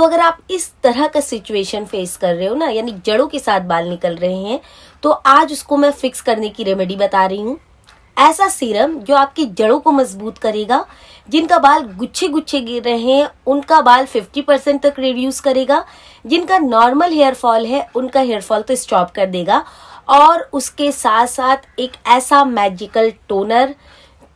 तो अगर आप इस तरह का सिचुएशन फेस कर रहे हो ना, यानी जड़ों के साथ बाल निकल रहे हैं, तो आज उसको मैं फिक्स करने की रेमेडी बता रही हूँ। ऐसा सीरम जो आपकी जड़ों को मजबूत करेगा, जिनका बाल गुच्छे गुच्छे गिर रहे हैं उनका बाल 50% तक रिड्यूस करेगा, जिनका नॉर्मल हेयर फॉल है उनका हेयर फॉल तो स्टॉप कर देगा, और उसके साथ साथ एक ऐसा मैजिकल टोनर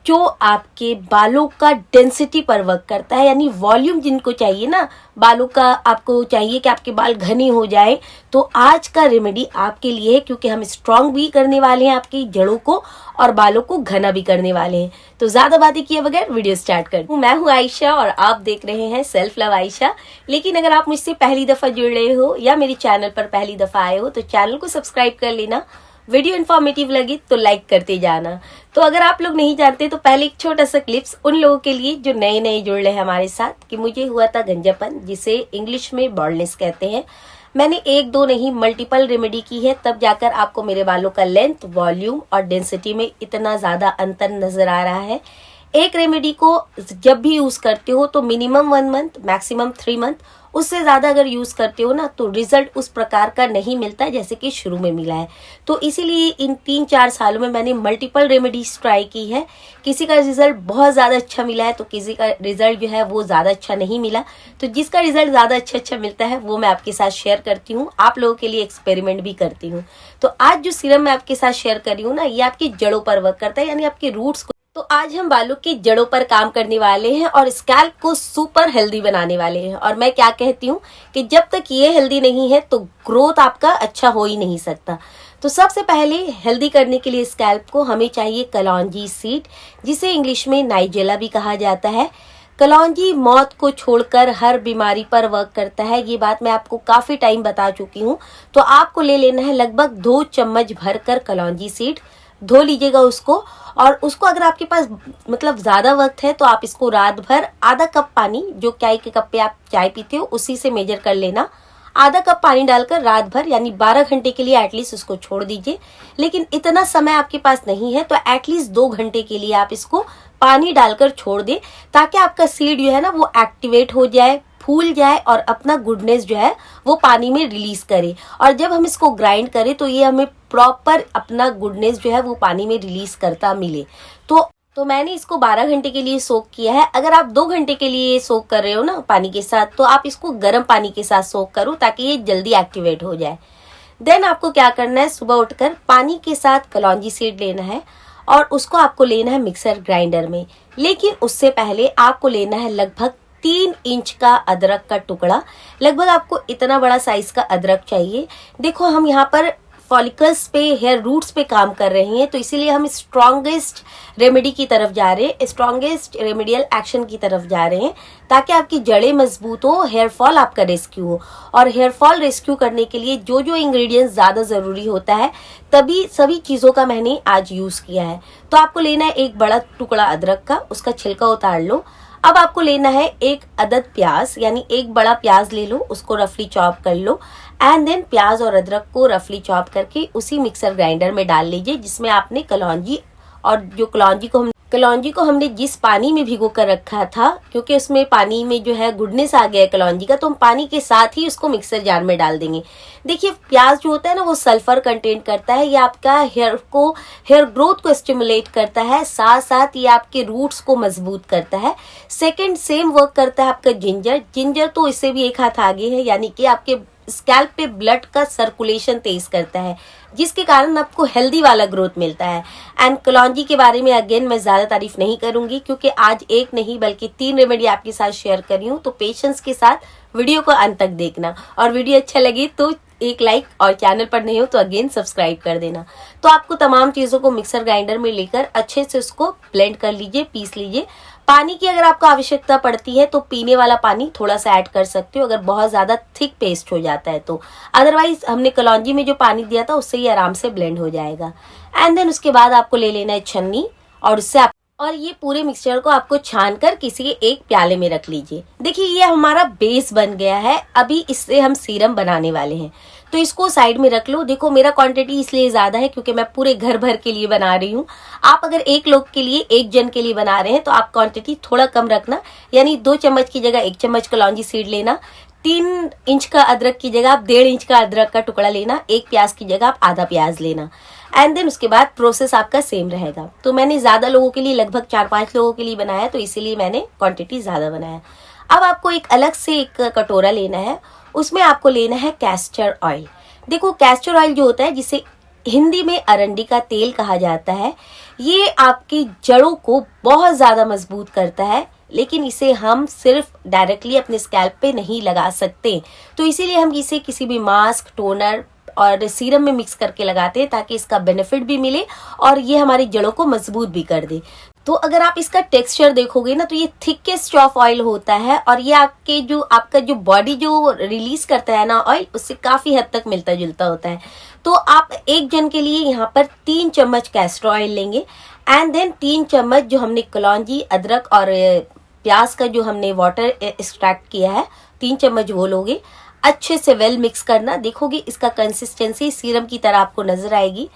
जो आपके बालों का डेंसिटी पर वर्क करता है, यानी वॉल्यूम जिनको चाहिए ना बालों का, आपको चाहिए कि आपके बाल घने हो जाए, तो आज का रेमेडी आपके लिए है, क्योंकि हम स्ट्रांग भी करने वाले हैं आपकी जड़ों को और बालों को घना भी करने वाले हैं। तो ज्यादा बातें किए बगैर वीडियो स्टार्ट कर दूं। मैं हूं आयशा और आप देख रहे हैं सेल्फ लव आयशा। लेकिन अगर आप मुझसे पहली दफा जुड़ रहे हो या मेरे चैनल पर पहली दफा आए हो तो चैनल को सब्सक्राइब कर लेना, वीडियो इन्फॉर्मेटिव लगी तो लाइक करते जाना। तो अगर आप लोग नहीं जानते तो पहले एक छोटा सा क्लिप्स उन लोगों के लिए जो नए नए जुड़ रहे हैं हमारे साथ, कि मुझे हुआ था गंजापन, जिसे इंग्लिश में बॉल्डनेस कहते हैं। मैंने एक दो नहीं मल्टीपल रेमेडी की है, तब जाकर आपको मेरे बालों का लेंथ, वॉल्यूम और डेंसिटी में इतना ज्यादा अंतर नजर आ रहा है। एक रेमेडी को जब भी यूज करते हो तो मिनिमम 1 मंथ, मैक्सिमम 3 मंथ, उससे ज्यादा अगर यूज करते हो ना तो रिजल्ट उस प्रकार का नहीं मिलता जैसे कि शुरू में मिला है। तो इसीलिए इन 3-4 सालों में मैंने मल्टीपल रेमेडीज ट्राई की है। किसी का रिजल्ट बहुत ज्यादा अच्छा मिला है तो किसी का रिजल्ट जो है वो ज्यादा अच्छा नहीं मिला। तो जिसका रिजल्ट ज्यादा अच्छा मिलता है वो मैं आपके साथ शेयर करती हूँ, आप लोगों के लिए एक्सपेरिमेंट भी करती हूँ। तो आज जो सीरम मैं आपके साथ शेयर कर रही हूँ ना, ये आपकी जड़ों पर वर्क करता है, यानी आपके रूट्स को। तो आज हम बालों की जड़ों पर काम करने वाले हैं और स्कैल्प को सुपर हेल्दी बनाने वाले हैं। और मैं क्या कहती हूँ कि जब तक ये हेल्दी नहीं है तो ग्रोथ आपका अच्छा हो ही नहीं सकता। तो सबसे पहले हेल्दी करने के लिए स्कैल्प को हमें चाहिए कलौंजी सीड, जिसे इंग्लिश में नाइजेला भी कहा जाता है। कलौंजी मौत को छोड़कर हर बीमारी पर वर्क करता है, ये बात मैं आपको काफी टाइम बता चुकी हूँ। तो आपको ले लेना है लगभग 2 चम्मच भरकर कलौंजी सीड, धो लीजिएगा उसको। और उसको अगर आपके पास मतलब ज्यादा वक्त है तो आप इसको रात भर आधा कप पानी, जो चाय के कप पे आप चाय पीते हो उसी से मेजर कर लेना, आधा कप पानी डालकर रात भर यानी 12 घंटे के लिए एटलीस्ट उसको छोड़ दीजिए। लेकिन इतना समय आपके पास नहीं है तो एटलीस्ट 2 घंटे के लिए आप इसको पानी डालकर छोड़ दें, ताकि आपका सीड जो है ना वो एक्टिवेट हो जाए, फूल जाए और अपना गुडनेस जो है वो पानी में रिलीज करे। और जब हम इसको ग्राइंड करें तो ये हमें प्रॉपर अपना गुडनेस जो है वो पानी में रिलीज करता मिले। तो मैंने इसको 12 घंटे के लिए सोक किया है। अगर आप 2 घंटे के लिए सोक कर रहे हो ना पानी के साथ, तो आप इसको गर्म पानी के साथ सोक करो ताकि ये जल्दी एक्टिवेट हो जाए। देन आपको क्या करना है, सुबह उठकर पानी के साथ कलौंजी सीड लेना है और उसको आपको लेना है मिक्सर ग्राइंडर में। लेकिन उससे पहले आपको लेना है लगभग 3 इंच का अदरक का टुकड़ा। लगभग आपको इतना बड़ा साइज का अदरक चाहिए। देखो हम यहाँ पर फॉलिकल्स पे, हेयर रूट्स पे काम कर रहे हैं, तो इसीलिए हम स्ट्रॉन्गेस्ट रेमेडी की तरफ जा रहे हैं, स्ट्रॉन्गेस्ट रेमेडियल एक्शन की तरफ जा रहे हैं, ताकि आपकी जड़ें मजबूत हो, हेयर फॉल आपका रेस्क्यू हो। और हेयर फॉल रेस्क्यू करने के लिए जो जो इंग्रेडिएंट्स ज्यादा जरूरी होता है, तभी सभी चीजों का मैंने आज यूज किया है। तो आपको लेना है एक बड़ा टुकड़ा अदरक का, उसका छिलका उतार लो। अब आपको लेना है एक अदद प्याज, यानी एक बड़ा प्याज ले लो, उसको रफली चॉप कर लो। एंड देन प्याज और अदरक को रफली चॉप करके उसी मिक्सर ग्राइंडर में डाल लीजिए, जिसमें आपने कलौंजी और जो कलौंजी को हमने जिस पानी में भिगो कर रखा था, क्योंकि उसमें पानी में जो है गुडनेस आ गया है कलौंजी का, तो हम पानी के साथ ही उसको मिक्सर जार में डाल देंगे। देखिए प्याज जो होता है ना वो सल्फर कंटेंट करता है, ये आपका हेयर ग्रोथ को स्टिमुलेट करता है, साथ साथ ये आपके रूट्स को मजबूत करता है। सेकंड सेम वर्क करता है आपका जिंजर तो इससे भी एक हाथ आगे है, यानी कि आपके स्कैल्प पे ब्लड का सर्कुलेशन तेज करता है, जिसके कारण आपको हेल्दी वाला ग्रोथ मिलता है। एंड कलौंजी के बारे में अगेन मैं ज्यादा तारीफ नहीं करूंगी, क्योंकि आज एक नहीं बल्कि 3 रेमेडी आपके साथ शेयर कर रही हूँ। तो पेशेंस के साथ वीडियो को अंत तक देखना, और वीडियो अच्छा लगे तो एक लाइक, और चैनल पर नहीं हो तो अगेन सब्सक्राइब कर देना। तो आपको तमाम चीजों को मिक्सर ग्राइंडर में लेकर अच्छे से उसको ब्लेंड कर लीजिए, पीस लीजिए। पानी की अगर आपको आवश्यकता पड़ती है तो पीने वाला पानी थोड़ा सा ऐड कर सकते हो, अगर बहुत ज्यादा थिक पेस्ट हो जाता है तो। अदरवाइज हमने कलौंजी में जो पानी दिया था उससे ही आराम से ब्लेंड हो जाएगा। एंड देन उसके बाद आपको ले लेना है छन्नी, और उससे आप और ये पूरे मिक्सचर को आपको छान कर किसी एक प्याले में रख लीजिए। देखिए ये हमारा बेस बन गया है। अभी इससे हम सीरम बनाने वाले हैं, तो इसको साइड में रख लो। देखो मेरा क्वांटिटी इसलिए ज्यादा है क्योंकि मैं पूरे घर भर के लिए बना रही हूँ। आप अगर एक लोग के लिए, एक जन के लिए बना रहे हैं तो आप क्वांटिटी थोड़ा कम रखना, यानी 2 चम्मच की जगह 1 चम्मच कलौंजी सीड लेना। 3 इंच का अदरक की जगह आप 1.5 इंच का अदरक का टुकड़ा लेना। 1 प्याज की जगह आप आधा प्याज लेना। एंड देन उसके बाद प्रोसेस आपका सेम रहेगा। तो मैंने ज्यादा लोगों के लिए, लगभग 4-5 लोगों के लिए बनाया, तो इसीलिए मैंने क्वांटिटी ज्यादा बनाया। अब आपको एक अलग से एक कटोरा लेना है, उसमें आपको लेना है कैस्टर ऑयल। देखो कैस्टर ऑयल जो होता है, जिसे हिंदी में अरंडी का तेल कहा जाता है, ये आपकी जड़ों को बहुत ज्यादा मजबूत करता है, लेकिन इसे हम सिर्फ डायरेक्टली अपने स्कैल्प पे नहीं लगा सकते। तो इसीलिए हम इसे किसी भी मास्क, टोनर और सीरम में मिक्स करके लगाते हैं, ताकि इसका बेनिफिट भी मिले और ये हमारी जड़ों को मजबूत भी कर दे। तो अगर आप इसका टेक्सचर देखोगे ना, तो ये थिकेस्ट ऑफ ऑयल होता है, और ये आपका जो बॉडी जो रिलीज करता है ना ऑयल, उससे काफी हद तक मिलता जुलता होता है। तो आप एक जन के लिए यहाँ पर 3 चम्मच कैस्टर ऑयल लेंगे। एंड देन 3 चम्मच जो हमने कलौंजी, अदरक और प्याज का जो हमने वाटर एक्सट्रैक्ट किया है, 3 चम्मच वो लोगे। अच्छे से वेल मिक्स करना। देखोगे इसका कंसिस्टेंसी सीरम की तरह आपको नजर आएगी।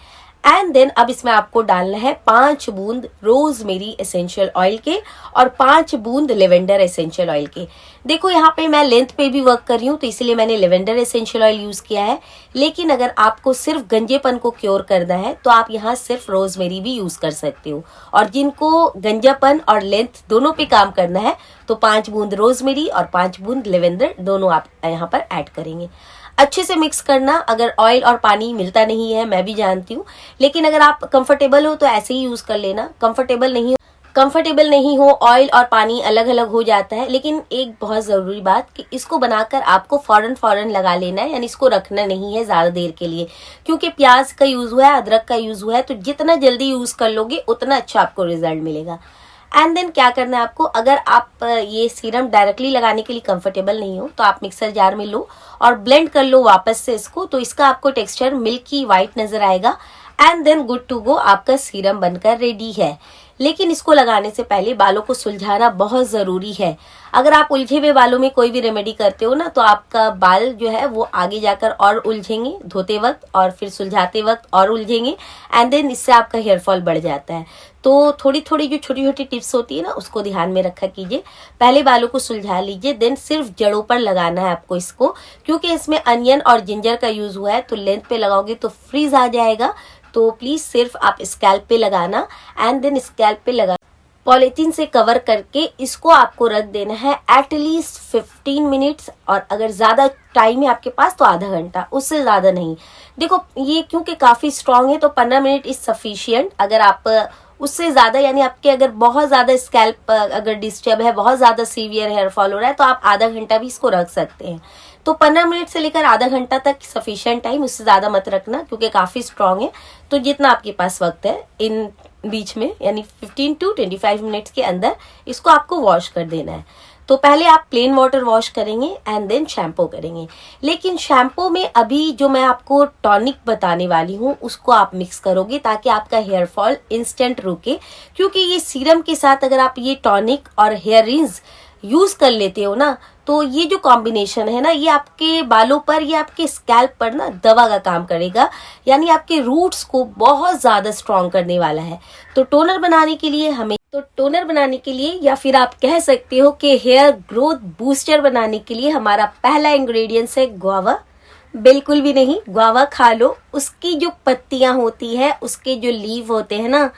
एंड देन अब इसमें आपको डालना है 5 बूंद रोजमेरी एसेंशियल ऑयल के और 5 बूंद लेवेंडर एसेंशियल ऑयल के। देखो यहाँ पे मैं लेंथ पे भी वर्क कर रही हूँ, तो इसीलिए मैंने लेवेंडर एसेंशियल ऑयल यूज किया है। लेकिन अगर आपको सिर्फ गंजेपन को क्योर करना है, तो आप यहाँ सिर्फ रोजमेरी भी यूज कर सकते हो। और जिनको गंजापन और लेंथ दोनों पे काम करना है, तो 5 बूंद रोजमेरी और 5 बूंद लेवेंडर दोनों आप यहाँ पर ऐड करेंगे। अच्छे से मिक्स करना। अगर ऑयल और पानी मिलता नहीं है, मैं भी जानती हूँ, लेकिन अगर आप कंफर्टेबल हो तो ऐसे ही यूज कर लेना। कंफर्टेबल नहीं हो, ऑयल और पानी अलग अलग हो जाता है। लेकिन एक बहुत जरूरी बात कि इसको बनाकर आपको फौरन लगा लेना है, यानी इसको रखना नहीं है ज्यादा देर के लिए, क्योंकि प्याज का यूज हुआ है, अदरक का यूज हुआ है, तो जितना जल्दी यूज कर लोगे उतना अच्छा आपको रिजल्ट मिलेगा। एंड देन क्या करना है आपको, अगर आप ये सीरम डायरेक्टली लगाने के लिए कंफर्टेबल नहीं हो, तो आप मिक्सर जार में लो और ब्लेंड कर लो वापस से इसको। तो इसका आपको टेक्सचर मिल्की वाइट नजर आएगा। And then good to go, आपका सीरम बनकर रेडी है। लेकिन इसको लगाने से पहले बालों को सुलझाना बहुत जरूरी है। अगर आप उलझे हुए बालों में कोई भी रेमेडी करते हो ना, तो आपका बाल जो है वो आगे जाकर और उलझेंगे धोते वक्त, और फिर सुलझाते वक्त और उलझेंगे। एंड देन इससे आपका हेयर फॉल बढ़ जाता है। तो थोड़ी थोड़ी जो छोटी छोटी टिप्स होती है ना, उसको ध्यान में रखा कीजिए। पहले बालों को सुलझा लीजिए, देन सिर्फ जड़ों पर लगाना है आपको इसको, क्योंकि इसमें अनियन और जिंजर का यूज हुआ है। तो लेंथ पे लगाओगे तो फ्रीज आ जाएगा। तो प्लीज सिर्फ आप स्कैल्प पे लगाना। एंड देन स्कैल्प पे लगा पॉलिथीन से कवर करके इसको आपको रख देना है एटलीस्ट 15 मिनट्स, और अगर ज्यादा टाइम है आपके पास तो आधा घंटा, उससे ज्यादा नहीं। देखो ये क्योंकि काफी स्ट्रांग है, तो 15 मिनट इज सफिशियंट। अगर आप उससे ज्यादा, यानी आपके अगर बहुत ज्यादा स्कैल्प अगर डिस्टर्ब है, बहुत ज्यादा सीवियर हेयर फॉल हो रहा है, तो आप आधा घंटा भी इसको रख सकते हैं। तो 15 मिनट से लेकर आधा घंटा तक सफिशिएंट टाइम, उससे ज्यादा मत रखना क्योंकि काफी स्ट्रांग है। तो जितना आपके पास वक्त है इन बीच में, यानी 15 to 25 मिनट्स के अंदर इसको आपको वॉश कर देना है। तो पहले आप प्लेन वाटर वॉश करेंगे एंड देन शैम्पू करेंगे। लेकिन शैम्पू में अभी जो मैं आपको टॉनिक बताने वाली हूँ उसको आप मिक्स करोगे, ताकि आपका हेयर फॉल इंस्टेंट रुके। क्योंकि ये सीरम के साथ अगर आप ये टॉनिक और हेयर रिंस यूज कर लेते हो ना, तो ये जो कॉम्बिनेशन है ना, ये आपके बालों पर, ये आपके स्कैल्प पर ना दवा का काम करेगा, यानी आपके रूट्स को बहुत ज्यादा स्ट्रॉन्ग करने वाला है। तो टोनर बनाने के लिए या फिर आप कह सकते हो कि हेयर ग्रोथ बूस्टर बनाने के लिए हमारा पहला इंग्रेडिएंट्स है गुआवा। बिल्कुल भी नहीं, गुआवा खा लो। उसकी जो पत्तियां होती है, उसके जो लीव होते हैं ना,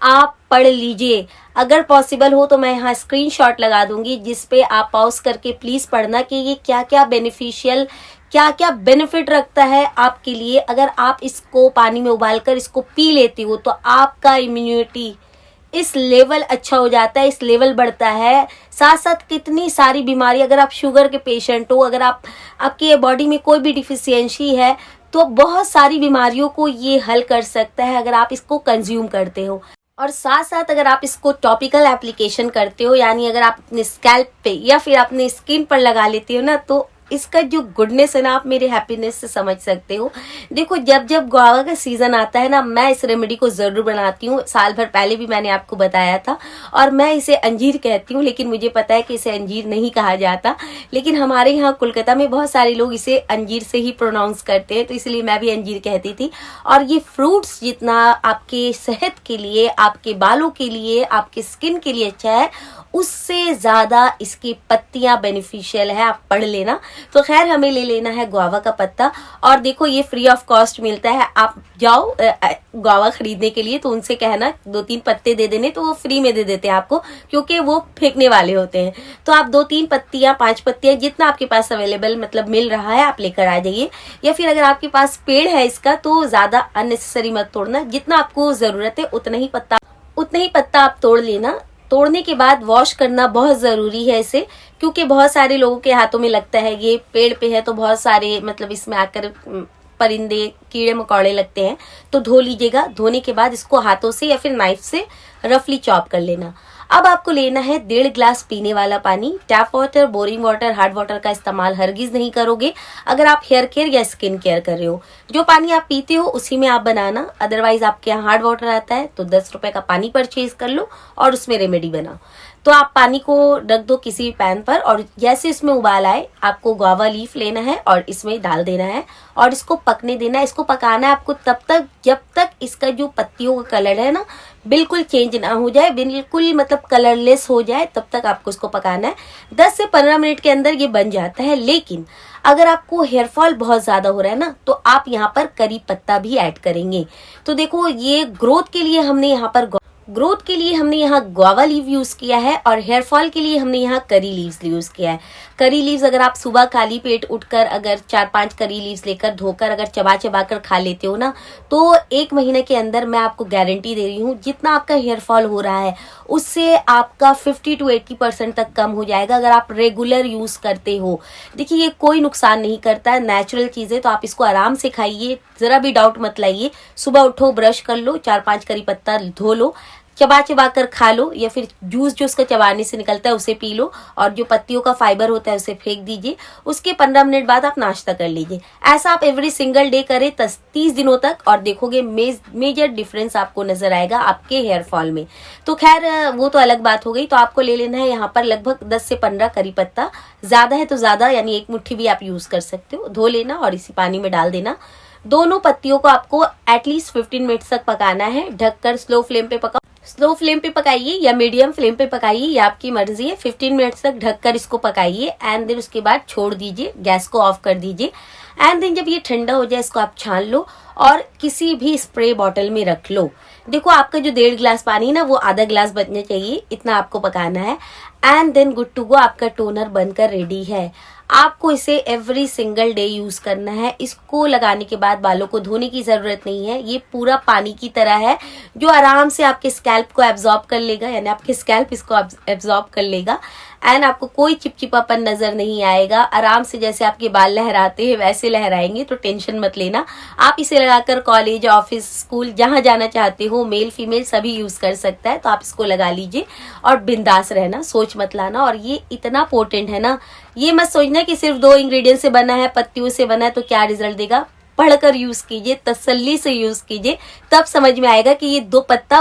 आप पढ़ लीजिए। अगर पॉसिबल हो तो मैं यहाँ स्क्रीनशॉट लगा दूंगी, जिसपे आप पॉज करके प्लीज पढ़ना कि ये क्या क्या बेनिफिशियल, क्या क्या बेनिफिट रखता है आपके लिए। अगर आप इसको पानी में उबालकर इसको पी लेते हो तो आपका इम्यूनिटी इस लेवल अच्छा हो जाता है, इस लेवल बढ़ता है। साथ साथ कितनी सारी बीमारी, अगर आप शुगर के पेशेंट हो, अगर आपके बॉडी में कोई भी डिफिशियंसी है, तो बहुत सारी बीमारियों को ये हल कर सकता है अगर आप इसको कंज्यूम करते हो। और साथ साथ अगर आप इसको टॉपिकल एप्लीकेशन करते हो, यानी अगर आप अपने स्कैल्प पे या फिर अपने स्किन पर लगा लेते हो ना, तो इसका जो गुडनेस है ना, आप मेरे हैप्पीनेस से समझ सकते हो। देखो जब जब गुआवा का सीजन आता है ना, मैं इस रेमेडी को जरूर बनाती हूँ। साल भर पहले भी मैंने आपको बताया था। और मैं इसे अंजीर कहती हूँ, लेकिन मुझे पता है कि इसे अंजीर नहीं कहा जाता, लेकिन हमारे यहाँ कोलकाता में बहुत सारे लोग इसे अंजीर से ही प्रोनाउंस करते हैं, तो इसलिए मैं भी अंजीर कहती थी। और ये फ्रूट्स जितना आपके सेहत के लिए, आपके बालों के लिए, आपके स्किन के लिए अच्छा है, उससे ज्यादा इसकी पत्तियां बेनिफिशियल है। आप पढ़ लेना। तो खैर हमें ले लेना है गुआवा का पत्ता। और देखो ये फ्री ऑफ कॉस्ट मिलता है। आप जाओ गुआवा खरीदने के लिए तो उनसे कहना 2-3 पत्ते दे देने, तो वो फ्री में दे देते हैं आपको, क्योंकि वो फेंकने वाले होते हैं। तो आप 2-3 पत्तियां, 5 पत्तियां, जितना आपके पास अवेलेबल मतलब मिल रहा है, आप लेकर आ जाइए। या फिर अगर आपके पास पेड़ है इसका तो ज्यादा अननेसेसरी मत तोड़ना। जितना आपको जरूरत है उतना ही पत्ता आप तोड़ लेना। तोड़ने के बाद वॉश करना बहुत जरूरी है इसे, क्योंकि बहुत सारे लोगों के हाथों में लगता है ये पेड़ पे है तो बहुत सारे मतलब इसमें आकर परिंदे, कीड़े मकोड़े लगते हैं। तो धो लीजिएगा। धोने के बाद इसको हाथों से या फिर नाइफ से रफली चॉप कर लेना। अब आपको लेना है 1.5 ग्लास पीने वाला पानी। Tap water, boring water, hard water का इस्तेमाल हरगिज नहीं करोगे अगर आप हेयर केयर या स्किन केयर कर रहे हो। जो पानी आप पीते हो उसी में आप बनाना। अदरवाइज आपके यहाँ हार्ड वाटर आता है तो 10 रुपए का पानी परचेज कर लो और उसमें रेमेडी बनाओ। तो आप पानी को रख दो किसी पैन पर, और जैसे इसमें उबाल आए आपको गुआवा लीफ लेना है और इसमें डाल देना है और इसको पकने देना है। इसको पकाना है आपको तब तक जब तक इसका जो पत्तियों का कलर है ना बिल्कुल चेंज ना हो जाए, बिल्कुल मतलब कलरलेस हो जाए, तब तक आपको इसको पकाना है। 10 से 15 मिनट के अंदर ये बन जाता है। लेकिन अगर आपको हेयर फॉल बहुत ज्यादा हो रहा है ना तो आप यहाँ पर करी पत्ता भी ऐड करेंगे। तो देखो ये ग्रोथ के लिए हमने यहाँ गुआवा लीव यूज किया है और हेयर फॉल के लिए हमने यहाँ करी लीव्स यूज किया है। करी लीव्स अगर आप सुबह खाली पेट उठकर अगर 4-5 करी लीव्स लेकर धोकर अगर चबा कर खा लेते हो ना, तो 1 महीने के अंदर मैं आपको गारंटी दे रही हूँ जितना आपका हेयर फॉल हो रहा है उससे आपका 50 to 80% तक कम हो जाएगा अगर आप रेगुलर यूज करते हो। देखिए ये कोई नुकसान नहीं करता है, नेचुरल चीजें, तो आप इसको आराम से खाइए, जरा भी डाउट मत लाइए। सुबह उठो, ब्रश कर लो, 4-5 करी पत्ता धो लो, चबा कर खा लो, या फिर जूस जो उसका चबाने से निकलता है उसे पी लो, और जो पत्तियों का फाइबर होता है उसे फेंक दीजिए। उसके 15 मिनट बाद आप नाश्ता कर लीजिए। ऐसा आप एवरी सिंगल डे करें 30 दिनों तक और देखोगे मेजर डिफरेंस आपको नजर आएगा आपके हेयर फॉल में। तो खैर वो तो अलग बात हो गई। तो आपको ले लेना है यहाँ पर लगभग 10 से 15 करी पत्ता, ज्यादा है तो ज्यादा, यानी 1 मुट्ठी भी आप यूज कर सकते हो। धो लेना और इसी पानी में डाल देना। दोनों पत्तियों को आपको एटलीस्ट 15 मिनट्स तक पकाना है। ढककर स्लो फ्लेम पे पकाइए या मीडियम फ्लेम पे पकाइए, ये आपकी मर्जी है। 15 मिनट्स तक ढककर इसको पकाइए एंड देन उसके बाद छोड़ दीजिए, गैस को ऑफ कर दीजिए। एंड देन जब ये ठंडा हो जाए इसको आप छान लो और किसी भी स्प्रे बॉटल में रख लो। देखो आपका जो 1.5 ग्लास पानी ना वो आधा ग्लास बचना चाहिए, इतना आपको पकाना है। And then good to go, आपका टोनर बनकर रेडी है। आपको इसे एवरी सिंगल डे यूज करना है। इसको लगाने के बाद बालों को धोने की जरूरत नहीं है। ये पूरा पानी की तरह है जो आराम से आपके स्कैल्प को एब्जॉर्ब कर लेगा, यानी आपके स्कैल्प इसको एब्जॉर्ब कर लेगा एंड आपको कोई चिपचिपापन नजर नहीं आएगा। आराम से जैसे आपके बाल लहराते हैं वैसे लहराएंगे, तो टेंशन मत लेना। आप इसे लगाकर कॉलेज, ऑफिस, स्कूल जहां जाना चाहते हो, मेल फीमेल सभी यूज कर सकता है। तो आप इसको लगा लीजिए और बिंदास रहना, सोच मत लाना। और ये इतना पोटेंट है ना, ये मत सोचना कि सिर्फ 2 इंग्रेडिएंट से बना है, पत्तियों से बना है तो क्या रिजल्ट देगा। पढ़कर यूज कीजिए, तसल्ली से यूज कीजिए, तब समझ में आएगा कि ये 2 पत्ता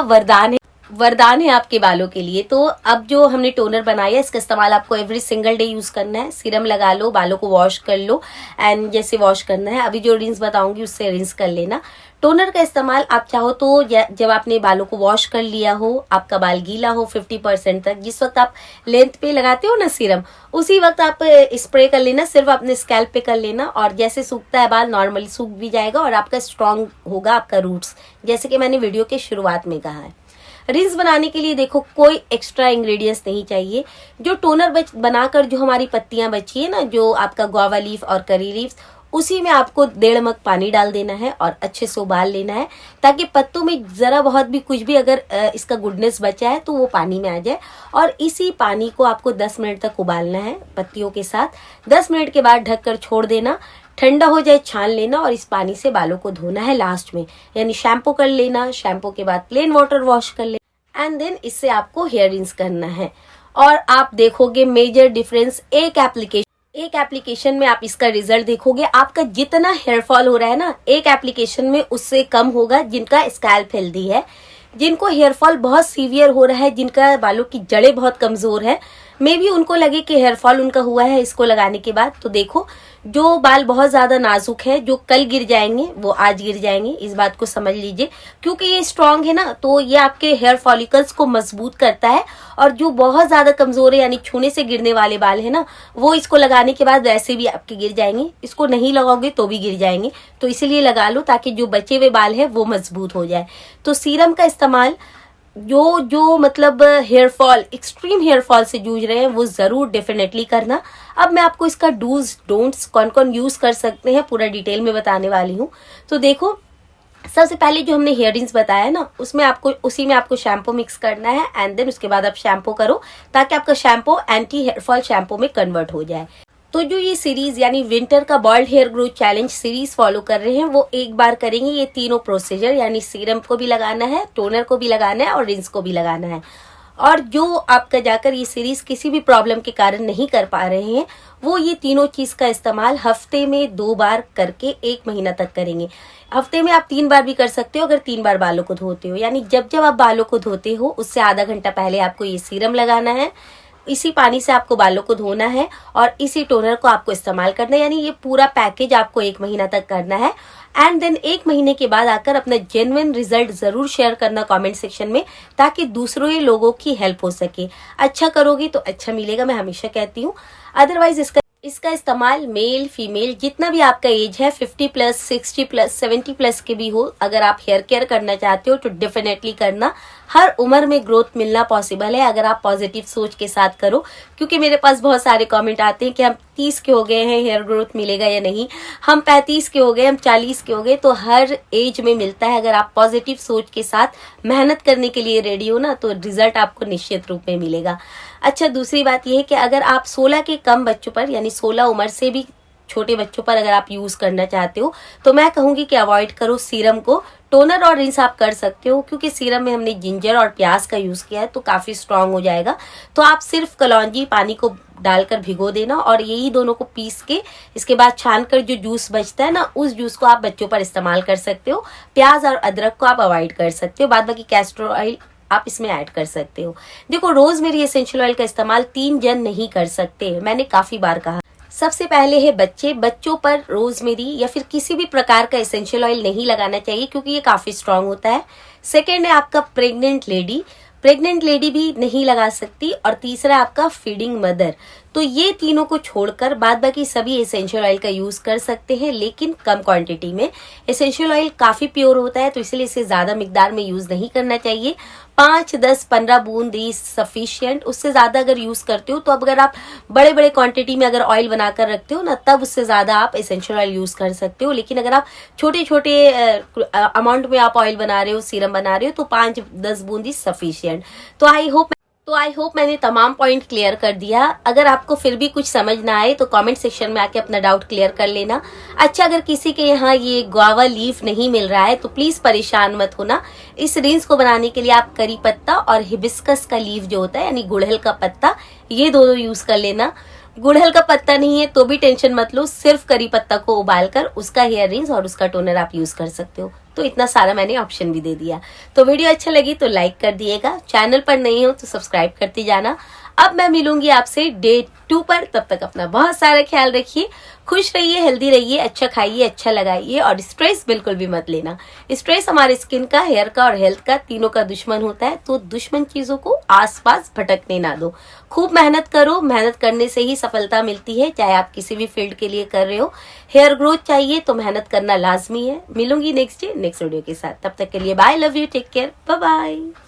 वरदान है आपके बालों के लिए। तो अब जो हमने टोनर बनाया इसका इस्तेमाल आपको एवरी सिंगल डे यूज करना है। सीरम लगा लो, बालों को वॉश कर लो एंड जैसे वॉश करना है अभी जो रिंस बताऊंगी उससे रिंस कर लेना। टोनर का इस्तेमाल आप चाहो तो जब आपने बालों को वॉश कर लिया हो, आपका बाल गीला हो 50% तक, जिस वक्त आप लेंथ पे लगाते हो ना सीरम, उसी वक्त आप स्प्रे कर लेना, सिर्फ अपने स्कैल्प पे कर लेना। और जैसे सूखता है बाल नॉर्मली सूख भी जाएगा और आपका स्ट्रांग होगा आपका रूट्स, जैसे कि मैंने वीडियो के शुरुआत में कहा है। रिंस बनाने के लिए देखो कोई एक्स्ट्रा इंग्रेडिएंट्स नहीं चाहिए। जो टोनर बनाकर जो हमारी पत्तियां बची है ना, जो आपका गुआवा लीफ और करी लीव्स, उसी में आपको 1.5 मग पानी डाल देना है और अच्छे से उबाल लेना है, ताकि पत्तों में जरा बहुत भी कुछ भी अगर इसका गुडनेस बचा है तो वो पानी में आ जाए। और इसी पानी को आपको 10 मिनट तक उबालना है पत्तियों के साथ। 10 मिनट के बाद ढककर छोड़ देना, ठंडा हो जाए छान लेना और इस पानी से बालों को धोना है लास्ट में, यानी शैम्पू कर लेना। शैम्पू के बाद प्लेन वाटर वॉश कर लेना एंड देन इससे आपको हेयर रिंस करना है। और आप देखोगे मेजर डिफरेंस एक एप्लीकेशन में आप इसका रिजल्ट देखोगे, आपका जितना हेयर फॉल हो रहा है ना, एक एप्लीकेशन में उससे कम होगा जिनका स्कैल्प हेल्दी है। जिनको हेयर फॉल बहुत सीवियर हो रहा है, जिनका बालों की जड़ें बहुत कमजोर है, मे भी उनको लगे कि हेयर फॉल उनका हुआ है इसको लगाने के बाद, तो देखो जो बाल बहुत ज्यादा नाजुक है, जो कल गिर जाएंगे वो आज गिर जाएंगे, इस बात को समझ लीजिए। क्योंकि ये स्ट्रांग है ना, तो ये आपके हेयर फॉलिकल्स को मजबूत करता है। और जो बहुत ज्यादा कमजोर है, यानी छूने से गिरने वाले बाल है ना, वो इसको लगाने के बाद वैसे भी आपके गिर जाएंगे। इसको नहीं लगाओगे तो भी गिर जाएंगे, तो इसीलिए लगा लो ताकि जो बचे हुए बाल है वो मजबूत हो जाए। तो सीरम का इस्तेमाल जो मतलब hair fall, extreme hair fall से जूझ रहे हैं, वो जरूर डेफिनेटली करना। अब मैं आपको इसका डूज डोंट्स कौन कौन यूज कर सकते हैं पूरा डिटेल में बताने वाली हूँ। तो देखो, सबसे पहले जो हमने हेयर रिंस बताया ना, उसमें आपको उसी में आपको शैम्पू मिक्स करना है एंड देन उसके बाद आप शैम्पू करो ताकि आपका shampoo anti hair fall shampoo में कन्वर्ट हो जाए। तो जो ये सीरीज यानी विंटर का bold hair growth challenge series follow कर रहे हैं, वो एक बार करेंगे ये तीनों प्रोसीजर, यानी सीरम को भी लगाना है, टोनर को भी लगाना है और रिंस को भी लगाना है। और जो आपका जाकर ये सीरीज किसी भी प्रॉब्लम के कारण नहीं कर पा रहे हैं, वो ये तीनों चीज का इस्तेमाल हफ्ते में 2 बार करके 1 महीना तक करेंगे। हफ्ते में आप 3 बार भी कर सकते हो अगर 3 बार बालों को धोते हो, यानी जब जब आप बालों को धोते हो उससे आधा घंटा पहले आपको ये सीरम लगाना है, इसी पानी से आपको बालों को धोना है और इसी टोनर को आपको इस्तेमाल करना है। यानी ये पूरा पैकेज आपको 1 महीना तक करना है एंड देन 1 महीने के बाद आकर अपना जेन्युइन रिजल्ट जरूर शेयर करना कमेंट सेक्शन में, ताकि दूसरों लोगों की हेल्प हो सके। अच्छा करोगे तो अच्छा मिलेगा, मैं हमेशा कहती हूँ। अदरवाइज इसका इस्तेमाल मेल फीमेल जितना भी आपका एज है, 50 प्लस 60 प्लस 70 प्लस के भी हो, अगर आप हेयर केयर करना चाहते हो तो डेफिनेटली करना। हर उम्र में ग्रोथ मिलना पॉसिबल है अगर आप पॉजिटिव सोच के साथ करो। क्योंकि मेरे पास बहुत सारे कमेंट आते हैं कि हम 30 के हो गए हैं, हेयर ग्रोथ मिलेगा या नहीं, हम 35 के हो गए, हम 40 के हो गए, तो हर एज में मिलता है। अगर आप पॉजिटिव सोच के साथ मेहनत करने के लिए रेडी हो ना, तो रिजल्ट आपको निश्चित रूप में मिलेगा। अच्छा, दूसरी बात यह है कि अगर आप 16 के कम बच्चों पर, यानी 16 उम्र से भी छोटे बच्चों पर अगर आप यूज करना चाहते हो, तो मैं कहूंगी कि अवॉइड करो सीरम को। टोनर और रिंस आप कर सकते हो, क्योंकि सीरम में हमने जिंजर और प्याज का यूज किया है तो काफी स्ट्रांग हो जाएगा। तो आप सिर्फ कलौंजी पानी को डालकर भिगो देना और यही दोनों को पीस के इसके बाद छानकर जो जूस बचता है ना, उस जूस को आप बच्चों पर इस्तेमाल कर सकते हो। प्याज और अदरक को आप अवॉइड कर सकते हो, बाद बाकी कैस्टर ऑयल आप इसमें ऐड कर सकते हो। देखो, रोजमेरी एसेंशियल ऑयल का इस्तेमाल 3 जन नहीं कर सकते, मैंने काफी बार कहा। सबसे पहले है बच्चों पर रोजमेरी या फिर किसी भी प्रकार का एसेंशियल ऑयल नहीं लगाना चाहिए, क्योंकि ये काफी स्ट्रांग होता है। सेकेंड है आपका प्रेग्नेंट लेडी भी नहीं लगा सकती। और तीसरा आपका फीडिंग मदर। तो ये तीनों को छोड़कर बाद बाकी सभी एसेंशियल ऑयल का यूज कर सकते हैं, लेकिन कम क्वांटिटी में। एसेंशियल ऑयल काफी प्योर होता है, तो इसलिए इसे ज्यादा मिकदार में यूज नहीं करना चाहिए। 5, 10, 15 बूंद इज सफिशियंट। उससे ज्यादा अगर यूज करते हो, तो अब अगर आप बड़े बड़े क्वांटिटी में अगर ऑयल बनाकर रखते हो ना, तब उससे ज्यादा आप एसेंशियल ऑयल यूज कर सकते हो। लेकिन अगर आप छोटे छोटे अमाउंट में आप ऑयल बना रहे हो, सीरम बना रहे हो, तो 5, 10 बूंद इज सफिशियंट। तो आई होप मैंने तमाम पॉइंट क्लियर कर दिया। अगर आपको फिर भी कुछ समझ ना आए तो कमेंट सेक्शन में आके अपना डाउट क्लियर कर लेना। अच्छा, अगर किसी के यहाँ ये गुआवा लीफ नहीं मिल रहा है तो प्लीज परेशान मत होना। इस रिंस को बनाने के लिए आप करी पत्ता और हिबिस्कस का लीफ जो होता है, यानी गुड़हल का पत्ता, ये दोनों यूज कर लेना। गुड़हल का पत्ता नहीं है तो भी टेंशन मत लो, सिर्फ करी पत्ता को उबालकर उसका हेयर रिंस और उसका टोनर आप यूज कर सकते हो। तो इतना सारा मैंने ऑप्शन भी दे दिया। तो वीडियो अच्छा लगी तो लाइक कर दिएगा, चैनल पर नहीं हो तो सब्सक्राइब करते जाना। अब मैं मिलूंगी आपसे डे 2 पर, तब तक अपना बहुत सारा ख्याल रखिए, खुश रहिए, हेल्दी रहिए, अच्छा खाइए, अच्छा लगाइए और स्ट्रेस बिल्कुल भी मत लेना। स्ट्रेस हमारे स्किन का, हेयर का और हेल्थ का, तीनों का दुश्मन होता है, तो दुश्मन चीजों को आसपास भटकने ना दो। खूब मेहनत करो, मेहनत करने से ही सफलता मिलती है, चाहे आप किसी भी फील्ड के लिए कर रहे हो। हेयर ग्रोथ चाहिए तो मेहनत करना लाजमी है। मिलूंगी नेक्स्ट वीडियो के साथ, तब तक के लिए bye, love you, take care, bye bye.